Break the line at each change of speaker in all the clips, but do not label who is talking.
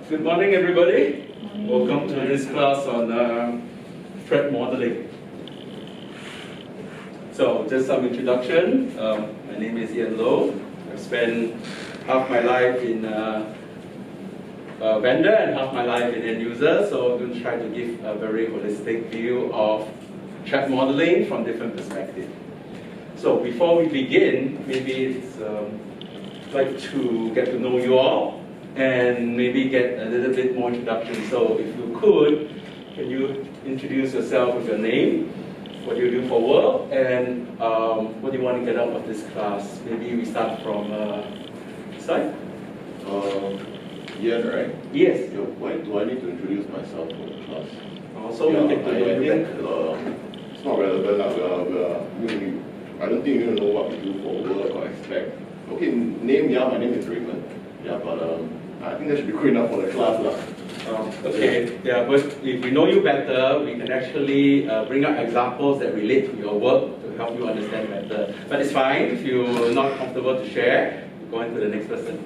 Good morning, everybody. Welcome to this class on threat modeling. So, just some introduction. My name is IanLoe. I've spent half my life in vendor and half my life in end user. So, I'm going to try to give a very holistic view of threat modeling from different perspectives. So, before we begin, maybe it's like to get to know you all and maybe get a little bit more introduction. So if you could, can you introduce yourself with your name, what you do for work, and what do you want to get out of this class? Maybe we start from this side.
Ian, right?
Yes.
Yeah, why do I need to introduce myself for the class?
Also,
yeah,
we get to know you.
It's not relevant. I don't think you know what we do for work or expect. Okay, name, yeah, my name is Raymond. Yeah, but I think that should be good enough for the class.
Okay, yeah, but if we know you better, we can actually bring up examples that relate to your work to help you understand better. But it's fine if you're not comfortable to share. Go on to the next person.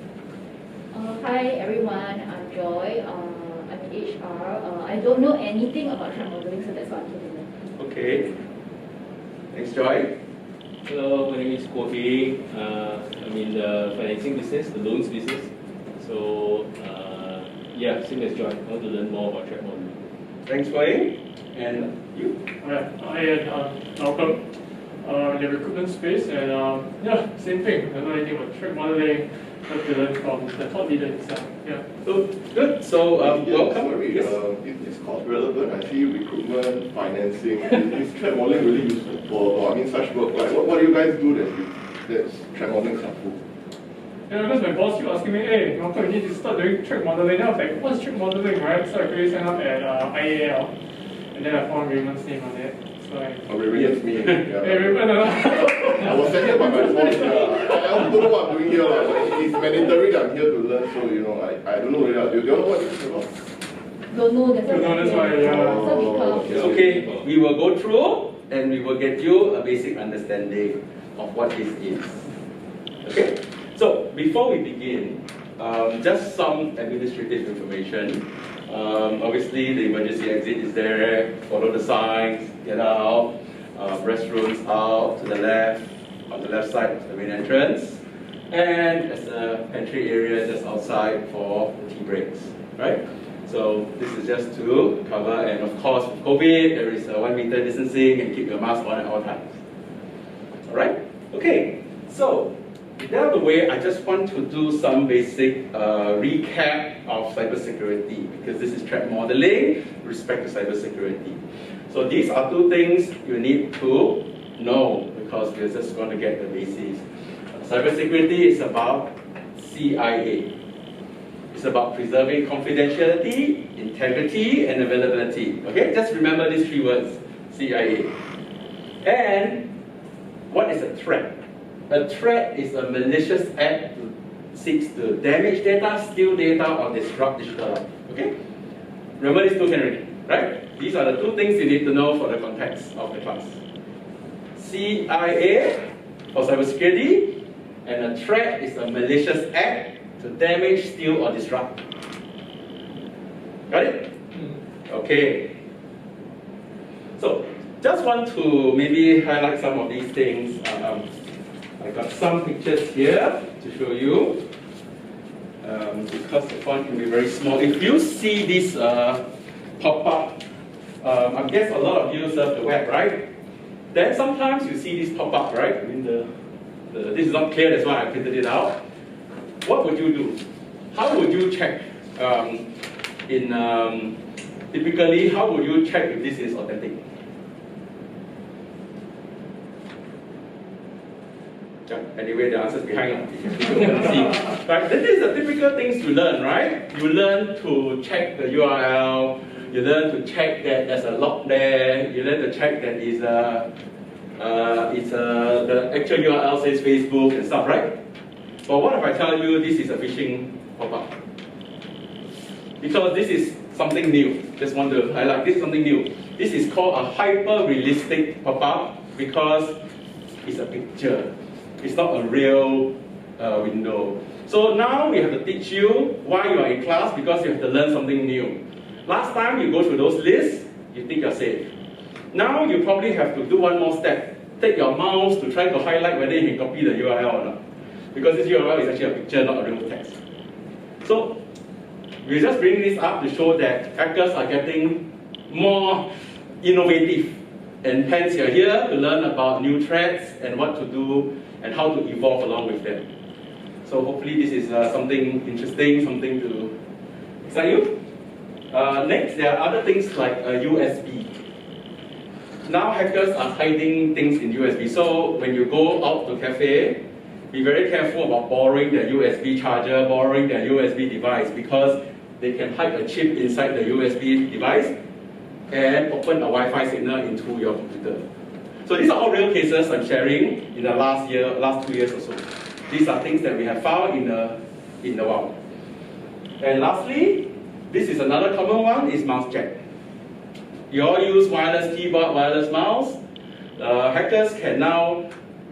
Hi everyone, I'm Joy. I'm in HR. I don't know anything about threat modeling, so that's what I'm here to learn.
Okay. Thanks, Joy.
Hello, my name is Kohi. I'm in the financing business, the loans business. So, yeah, same as Joy. I want to learn more about threat modeling.
Thanks, Wei. And you?
I am Malcolm in the recruitment space, and yeah, same thing. I don't know anything about threat modeling. Have to learn from the thought leader itself. Yeah.
So, good. So, welcome.
Sorry,
Yes.
It's called relevant. I see recruitment, financing. Is threat modeling really useful for such work? Like, what do you guys do that's threat modeling helpful?
Yeah, because my boss keep asking me, hey, Malcolm, you need to start doing threat modeling. Then I was like, what's threat modeling, right? So I quickly signed up at IAL, and then I found Raymond's name on it. So
Raymond's me. Yeah.
Hey, Raymond,
I was sent here by my boss. I also don't know what I'm doing here. It's mandatory that I'm here to learn, so I don't know really. Do you know what this is about?
Don't know, that's
why, yeah.
So
It's okay. We will go through and we will get you a basic understanding of what this is. Okay? So, before we begin, just some administrative information. Obviously, the emergency exit is there. Follow the signs, get out. Restrooms out to the left, on the left side of the main entrance. And there's a pantry area just outside for the tea breaks, right? So this is just to cover, and of course with COVID, there is a 1 meter distancing and keep your mask on at all times. All right? Okay, so with that out of the way, I just want to do some basic recap of cybersecurity, because this is threat modeling with respect to cybersecurity. So these are two things you need to know, because we're just going to get the basics. Cybersecurity is about CIA. It's about preserving confidentiality, integrity, and availability. Okay, just remember these three words, CIA. And what is a threat? A threat is a malicious act that seeks to damage data, steal data, or disrupt digital life. Okay? Remember these two can already, right? These are the two things you need to know for the context of the class. CIA for cybersecurity, and a threat is a malicious act to damage, steal, or disrupt. Got it? Okay. So, just want to maybe highlight some of these things. I got some pictures here to show you, because the font can be very small. If you see this pop-up, I guess a lot of you surf the web, right? Then sometimes you see this pop-up, right? I mean, this is not clear, that's why I printed it out. What would you do? How would you check? Typically, how would you check if this is authentic? Anyway, the answer is behind. Right? This is the typical things you learn, right? You learn to check the URL. You learn to check that there's a log there. You learn to check that the actual URL says Facebook and stuff, right? But what if I tell you this is a phishing pop-up? Because this is something new. Just want to highlight this is something new. This is called a hyper-realistic pop-up because it's a picture. It's not a real window. So now we have to teach you why you are in class, because you have to learn something new. Last time you go through those lists, you think you're safe. Now you probably have to do one more step. Take your mouse to try to highlight whether you can copy the URL or not. Because this URL is actually a picture, not a real text. So we're just bringing this up to show that hackers are getting more innovative. And hence you're here to learn about new threats and what to do and how to evolve along with them. So hopefully this is something interesting, something to excite you. Next, there are other things like USB. Now hackers are hiding things in USB. So when you go out to cafe, be very careful about borrowing their USB charger, borrowing their USB device, because they can hide a chip inside the USB device and open a Wi-Fi signal into your computer. So these are all real cases I'm sharing in the last 2 years or so. These are things that we have found in the wild. And lastly, this is another common one, is mouse jack. You all use wireless keyboard, wireless mouse. Hackers can now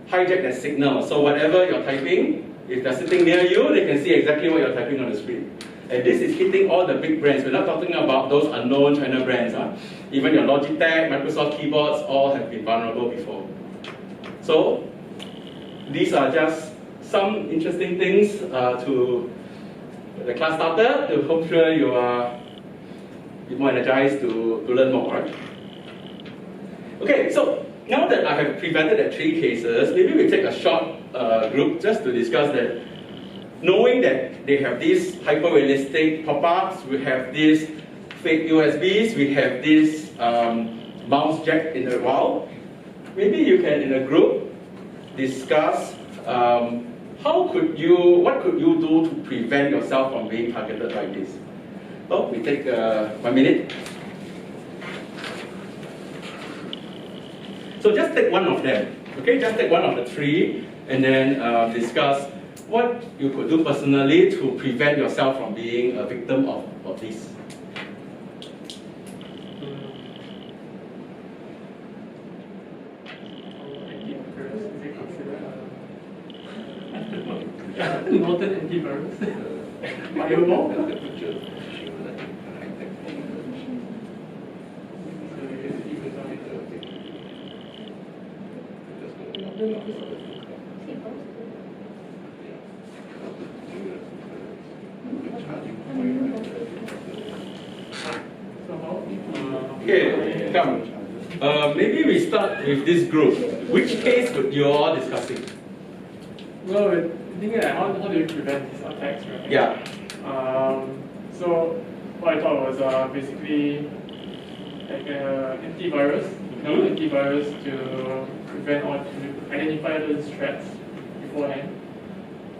hijack that signal. So whatever you're typing, if they're sitting near you, they can see exactly what you're typing on the screen. And this is hitting all the big brands. We're not talking about those unknown China brands. Even your Logitech, Microsoft keyboards, all have been vulnerable before. So these are just some interesting things to the class starter, to hope sure you are more energized to learn more. Right? Okay, so now that I have presented the 3 cases, maybe we take a short group just to discuss that. Knowing that they have these hyper-realistic pop-ups, we have these fake USBs, we have this mouse jack in the wild, maybe you can, in a group, discuss what could you do to prevent yourself from being targeted like this. So we take 1 minute. So just take one of them, okay? Just take one of the 3 and then discuss what you could do personally to prevent yourself from being a victim of this.
Norton antivirus. Firewall.
Okay, come. Maybe we start with this group. Which case would you all discussing?
Well, we're thinking how do you prevent these attacks, right?
Yeah.
So what I thought was basically like antivirus, antivirus to prevent or to identify those threats beforehand.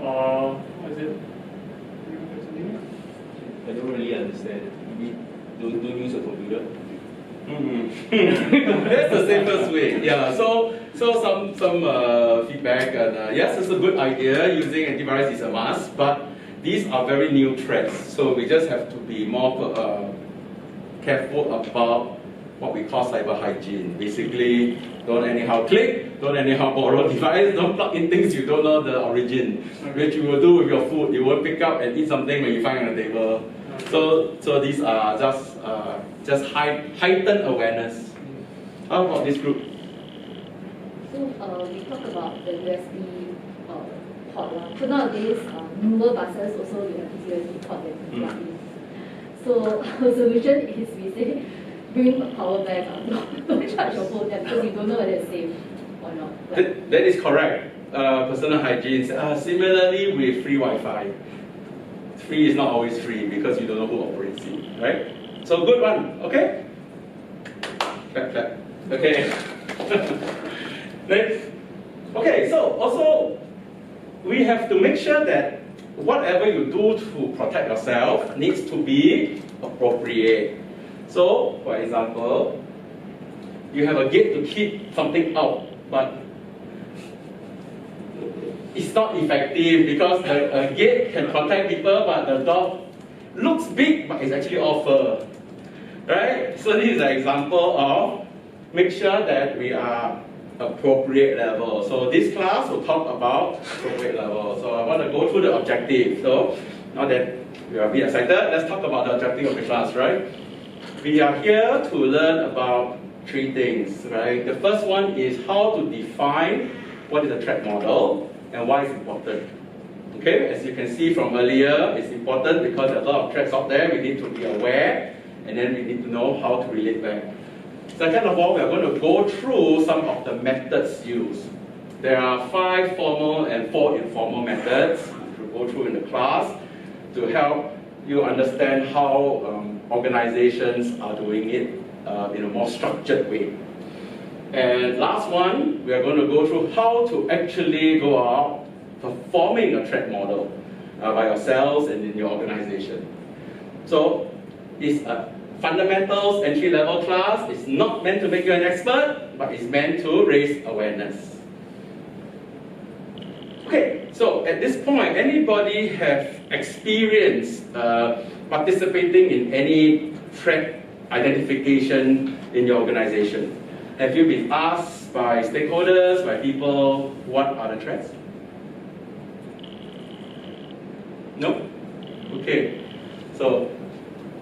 Or what is it?
I don't really understand. Maybe don't use a computer.
That's the safest way. Yeah. So some feedback, and yes, it's a good idea. Using antivirus is a must, but these are very new threats. So we just have to be more careful about what we call cyber hygiene. Basically, don't anyhow click, don't anyhow borrow device, don't plug in things you don't know the origin, which you will do with your food. You won't pick up and eat something when you find on the table. So these are just heightened awareness. How about this group?
So we talk about the USB port. So nowadays, newer buses also you have this USB port that you plug in. So our solution is we say, bring a power bank, don't charge your phone there because you don't know whether it's safe or not.
That is correct. Personal hygiene. Similarly with free Wi-Fi. Free is not always free because you don't know who operates it, right? So good one, okay? Clap. Okay. Next. Okay, so also we have to make sure that whatever you do to protect yourself needs to be appropriate. So, for example, you have a gate to keep something out, but it's not effective because a gate can protect people, but the door looks big, but it's actually all fur. Right? So this is an example of make sure that we are appropriate level. So this class will talk about appropriate level. So I want to go through the objective. So now that we are a bit excited, let's talk about the objective of the class, right? We are here to learn about three things, right? The first one is how to define what is a threat model and why it's important. Okay, as you can see from earlier, it's important because there are a lot of threats out there. We need to be aware, and then we need to know how to relate back. Second of all, we are going to go through some of the methods used. There are 5 formal and 4 informal methods to go through in the class to help you understand how organizations are doing it in a more structured way. And last one, we are going to go through how to actually go out performing a threat model by yourselves and in your organization. So it's a fundamentals entry-level class. It's not meant to make you an expert, but it's meant to raise awareness. Okay, so at this point, anybody have experience participating in any threat identification in your organization? Have you been asked by stakeholders, by people, what are the threats? No? Okay, so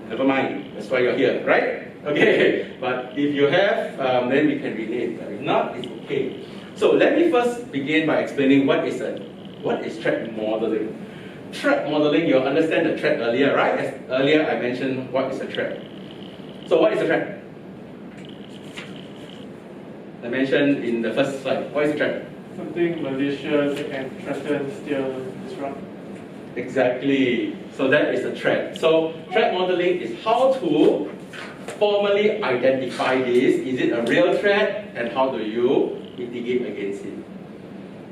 never mind, that's why you're here, right? Okay, but if you have, then we can relate. If not, it's okay. So let me first begin by explaining what is threat modeling. Threat modeling, you'll understand the threat earlier, right? As earlier I mentioned what is a threat. So what is a threat? I mentioned in the first slide, what is a threat?
Something malicious and threaten, steal, disrupt.
Exactly. So that is a threat. So threat modeling is how to formally identify this. Is it a real threat, and how do you mitigate against it?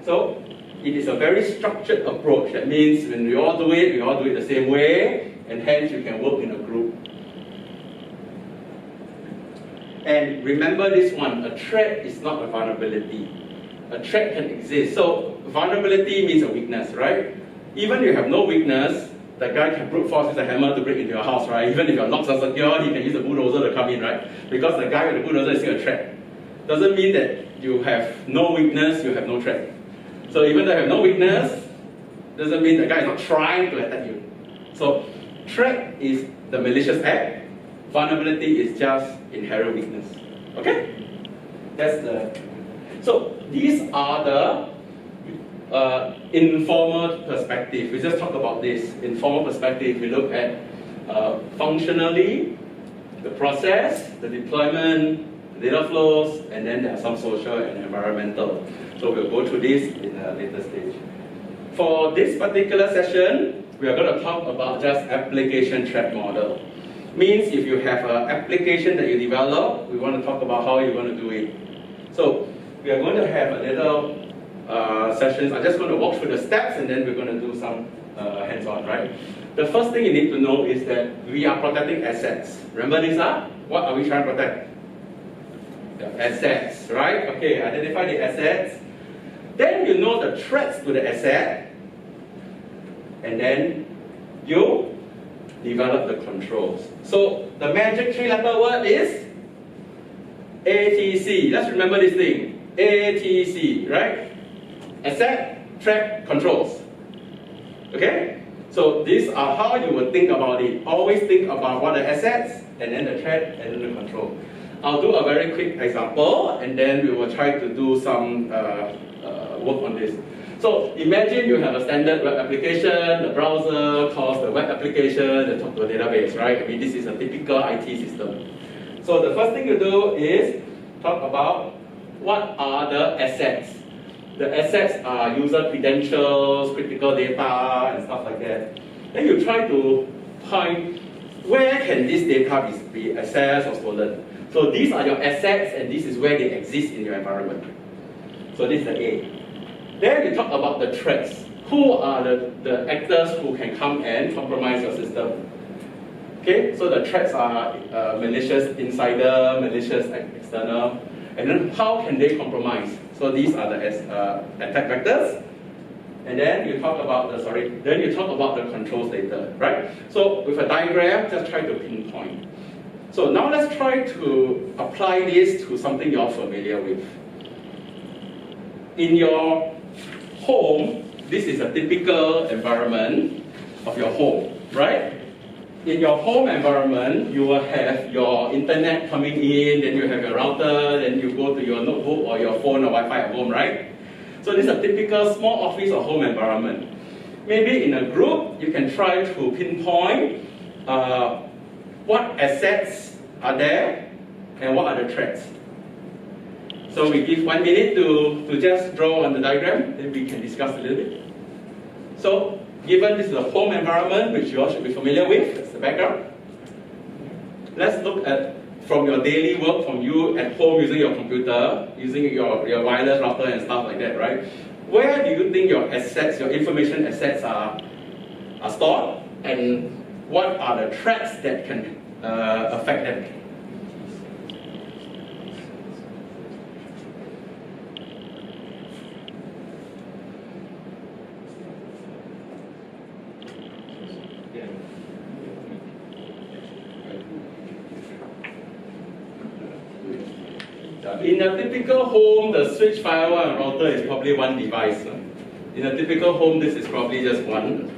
So it is a very structured approach. That means when we all do it the same way, and hence you can work in a group. And remember this one, a threat is not a vulnerability. A threat can exist. So vulnerability means a weakness, right? Even if you have no weakness, the guy can brute force with a hammer to break into your house, right? Even if your locks are secure, he can use a bulldozer to come in, right? Because the guy with the bulldozer is still a threat. Doesn't mean that you have no weakness, you have no threat. So even though you have no weakness, doesn't mean the guy is not trying to attack you. So threat is the malicious act. Vulnerability is just inherent weakness. Okay? That's the. So these are the informal perspective. We just talk about this. Informal perspective, we look at functionally, the process, the deployment, the data flows, and then there are some social and environmental. So we'll go through this in a later stage. For this particular session, we are going to talk about just application threat model. Means if you have an application that you develop, we want to talk about how you're going to do it. So we are going to have a little sessions. I'm just going to walk through the steps, and then we're going to do some hands-on, right? The first thing you need to know is that we are protecting assets. Remember this, what are we trying to protect? The assets, right? Okay, identify the assets. Then you know the threats to the asset, and then you develop the controls. So the magic 3-letter word is ATC. Let's remember this thing. ATC, right? Asset, threat, controls. Okay? So these are how you would think about it. Always think about what are the assets, and then the threat, and then the control. I'll do a very quick example, and then we will try to do some work on this. So imagine you have a standard web application, the browser calls the web application, they talk to a database, right? I mean, this is a typical IT system. So the first thing you do is talk about what are the assets. The assets are user credentials, critical data, and stuff like that. Then you try to find where can this data be accessed or stolen. So these are your assets, and this is where they exist in your environment. So this is the A. Then you talk about the threats. Who are the actors who can come and compromise your system? Okay, so the threats are malicious insider, malicious external, and then how can they compromise? So these are the attack vectors. And then you talk about the controls later, right? So with a diagram, just try to pinpoint. So now let's try to apply this to something you're familiar with. in your home, this is a typical environment of your home, right? In your home environment, you will have your internet coming in, then you have your router, then you go to your notebook or your phone or Wi-Fi at home, right? So this is a typical small office or home environment. Maybe in a group, you can try to pinpoint what assets are there and what are the threats. So we give 1 minute to just draw on the diagram, then we can discuss a little bit. So, given this is a home environment, which you all should be familiar with, that's the background. Let's look at from your daily work, from you at home using your computer, using your wireless router and stuff like that, right? Where do you think your assets, your information assets are stored, and what are the threats that can affect them? In a typical home, the switch, firewall, and router is probably one device. In a typical home, this is probably just one,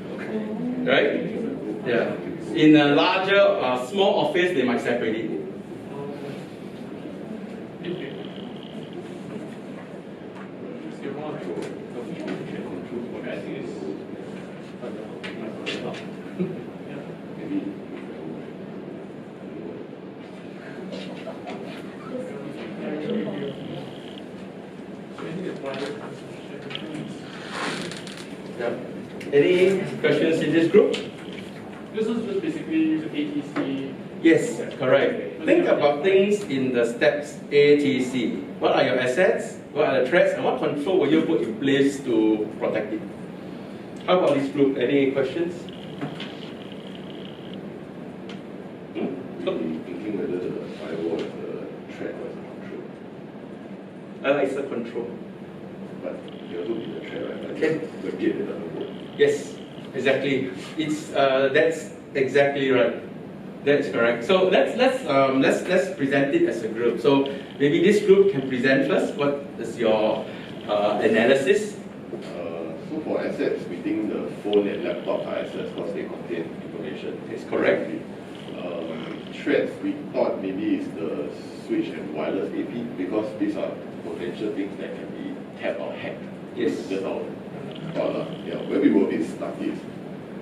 right? Yeah. In a larger, small office, they might separate it. Any questions in this group?
This is just basically the ATC.
Yes, correct. Think about things in the steps ATC. What are your assets? What are the threats? And what control will you put in place to protect it? How about this group? Any questions?
Thinking whether the firewall is a threat or is a control.
It's a control.
But you also be the threat, right?
Okay.
The gate that doesn't work.
Yes, exactly. It's that's exactly right. That's correct. So let's present it as a group. So maybe this group can present first. What is your analysis?
So for assets, we think the phone and laptop are assets because they contain information.
It's correct.
Threats, we thought maybe is the switch and wireless AP because these are potential things that can be tapped or hacked.
Yes.
That's our thought. Yeah, where we were a bit stuck is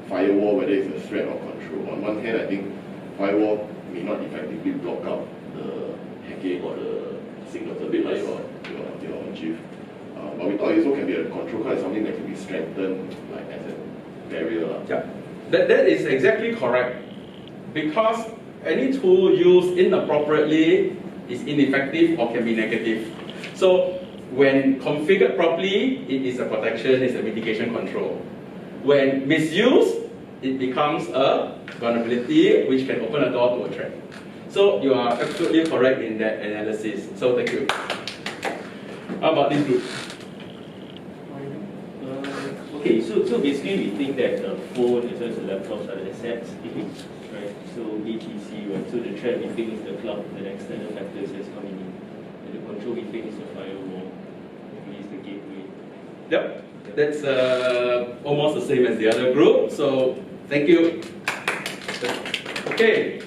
firewall, whether it's a threat or control. On one hand, I think firewall may not effectively block out the hacking or the signals, a bit like your GIF. But we thought it also can be a control because it's something that can be strengthened like as a barrier.
Yeah, that is exactly correct. Because any tool used inappropriately is ineffective or can be negative. So when configured properly, it is a protection, it's a mitigation control. When misused, it becomes a vulnerability which can open a door to a threat. So you are absolutely correct in that analysis. So thank you. How about this group?
Okay, so basically we think that the phone as well as the laptops are the assets, right? So ATC, right? So the threat we think is the cloud, the external factors that's coming in. And the control we think is the firewall, maybe is the gateway.
Yep, that's almost the same as the other group. So thank you. Okay.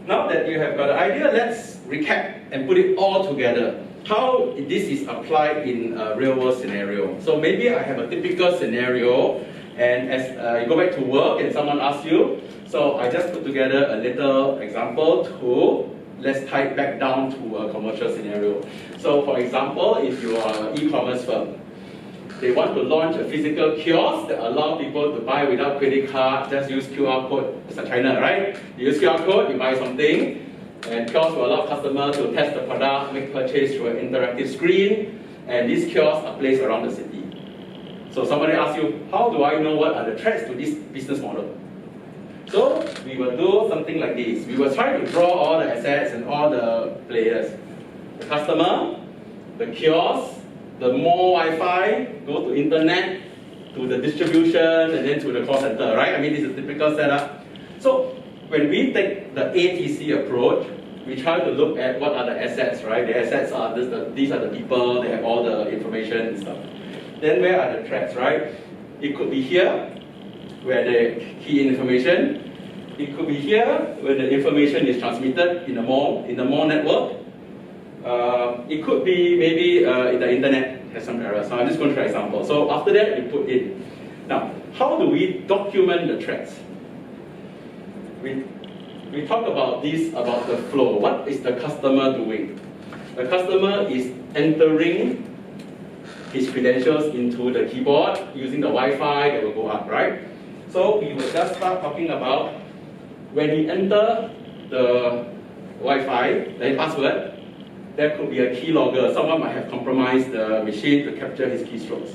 Now that you have got an idea, let's recap and put it all together. How this is applied in a real-world scenario. So maybe I have a typical scenario, and as you go back to work and someone asks you, so I just put together a little example to, let's tie it back down to a commercial scenario. So for example, if you are an e-commerce firm, they want to launch a physical kiosk that allow people to buy without credit card, just use QR code. It's like China, right? You use QR code, you buy something, and kiosk will allow customers to test the product, make purchase through an interactive screen, and these kiosks are placed around the city. So somebody asks you, how do I know what are the threats to this business model? So we will do something like this. We will try to draw all the assets and all the players. The customer, the kiosk, the more Wi-Fi, go to internet, to the distribution, and then to the call center, right? I mean, this is a typical setup. So when we take the ATC approach, we try to look at what are the assets, right? The assets are these are the people, they have all the information and stuff. Then where are the threats, right? It could be here, where they key in information. It could be here, where the information is transmitted in the mall network. It could be maybe in the internet has some error. So I'm just going to try example. So after that, you put in. Now, how do we document the threats? We talk about this, about the flow. What is the customer doing? The customer is entering his credentials into the keyboard using the Wi-Fi that will go up, right? So we will just start talking about when he enter the Wi-Fi, the password, there could be a keylogger. Someone might have compromised the machine to capture his keystrokes.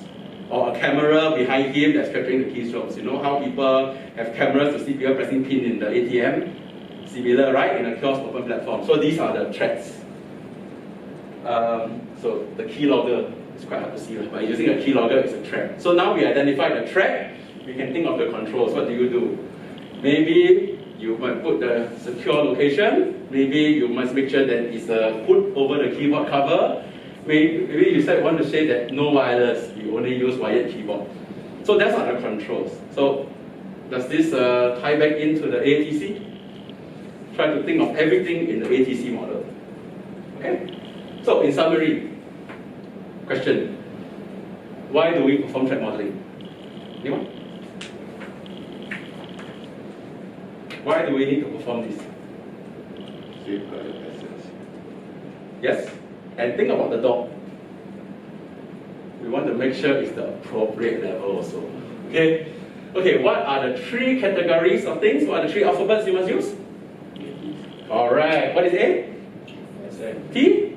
Or a camera behind him that's capturing the keystrokes. You know how people have cameras to see people pressing pin in the ATM? Similar, right? In a kiosk open platform. So these are the threats. So the keylogger is quite hard to see, but using a keylogger is a threat. So now we identified the threat, we can think of the controls. What do you do? Maybe you might put the secure location. Maybe you must make sure that it's put over the keyboard cover. Maybe you want to say that no wireless, you only use wired keyboard. So that's are the controls. So does this tie back into the ATC? Try to think of everything in the ATC model. Okay? So in summary, question, why do we perform threat modeling? Anyone? Why do we need to perform this?
Safeguard assets.
Yes? And think about the dog. We want to make sure it's the appropriate level also. Okay? Okay, what are the 3 categories of things? What are the 3 alphabets you must use? Alright, what is A? T?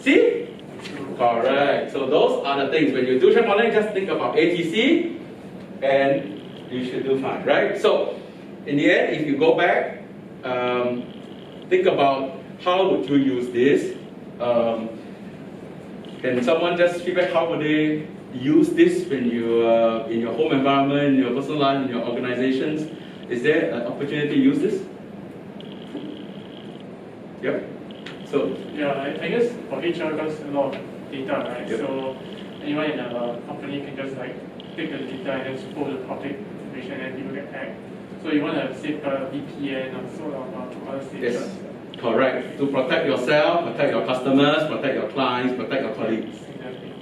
C? Correct. So those are the things. When you do threat modeling, just think about ATC and you should do fine, right? So in the end, if you go back, think about how would you use this. Can someone just feedback how would they use this when you in your home environment, in your personal life, in your organizations? Is there an opportunity to use this? Yep. So
Yeah, I guess for HR because a lot of data, right?
Yep.
So anyone in a company can just like take the data and just pull the public information and people get hacked. So you want to safeguard VPN or sort of other safeguards.
yes, correct. To protect yourself, protect your customers, protect your clients, protect your colleagues.
Exactly.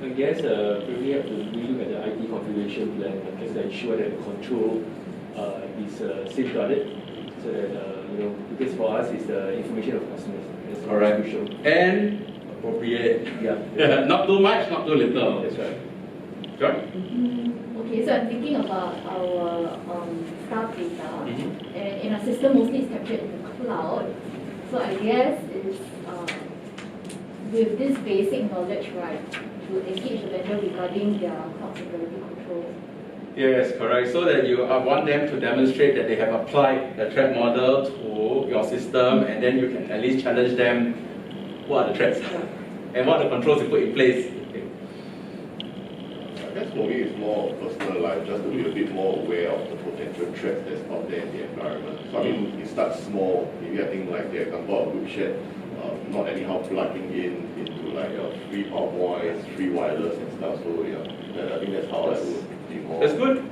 I guess we have to relook at the IT configuration plan just to ensure that the control is safeguarded, so that because for us it's the information of customers. That's
Correct.
crucial.
And appropriate.
Yeah.
Not too much, not too little.
That's right.
John?
Okay, so I'm thinking about our staff data,
Mhm.
and in our system mostly it's captured in the cloud. So I guess it's with this basic knowledge, right, to engage the vendor regarding their cloud security controls.
Yes, correct. So that you want them to demonstrate that they have applied the threat model to your system, and then you can at least challenge them what are the threats and what are the controls you put in place.
I guess for me it's more personal life, just to be a bit more aware of the potential threats that's out there in the environment. So I mean, it starts small. Maybe I think like the example of group chat, not anyhow plugging into like free PowerPoints, free wireless and stuff. So yeah, I think that's how I would be more.
That's good.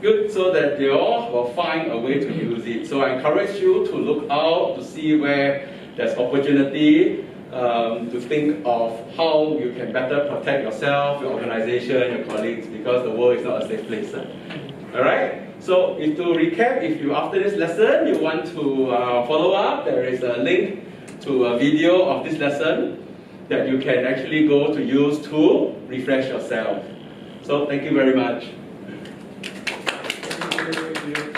Good, so that you all will find a way to use it. So I encourage you to look out to see where there's opportunity, to think of how you can better protect yourself, your organization, your colleagues, because the world is not a safe place. All right. So, to recap, if you after this lesson you want to follow up, there is a link to a video of this lesson that you can actually go to use to refresh yourself. So, thank you very much.
Thank you.